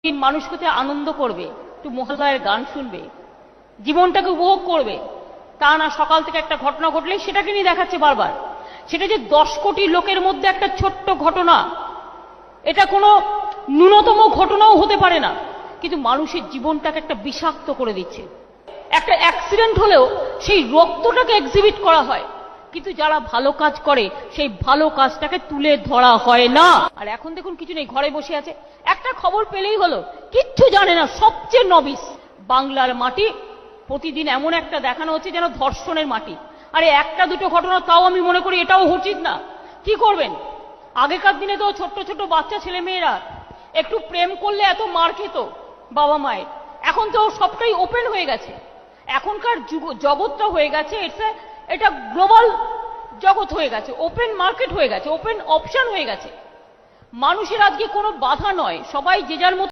দিন মানুষ কোথায় আনন্দ করবে, একটু মহোদয়ের গান শুনবে, জীবনটাকে উপভোগ করবে। তা না, সকাল থেকে একটা ঘটনা ঘটলে সেটাকে নিয়ে দেখাচ্ছে বারবার। সেটা যে 10 কোটি লোকের মধ্যে একটা ছোট্ট ঘটনা, এটা কোনো ন্যূনতম ঘটনাও হতে পারে না, কিন্তু মানুষের জীবনটাকে একটা বিষাক্ত করে দিচ্ছে। একটা অ্যাক্সিডেন্ট হলেও সেই রক্তটাকে এক্সিবিট করা হয়, কিন্তু যারা ভালো কাজ করে সেই ভালো কাজটাকে তুলে ধরা হয় না। আর এখন দেখুন কিছু নেই, ঘরে বসে আছে, একটা খবর পেলেই হলো, কিচ্ছু জানে না, সবচেয়ে নবিস। বাংলার মাটি প্রতিদিন এমন একটা দেখানো হচ্ছে যেন ধর্ষণের মাটি। আরে একটা দুটো ঘটনা তাও আমি মনে করি এটাও উচিত না। কি করবেন? আগেকার দিনে তো ছোট্ট ছোট্ট বাচ্চা ছেলে মেয়েরা একটু প্রেম করলে এত মার খেত বাবা মায়ের, এখন তো সবটাই ওপেন হয়ে গেছে। এখনকার জগৎটা হয়ে গেছে, এটা গ্লোবাল জগৎ হয়ে গেছে, ওপেন মার্কেট হয়ে গেছে, ওপেন অপশন হয়ে গেছে। মানুষের আজকে কোনো বাধা নয়, সবাই যে যার মতো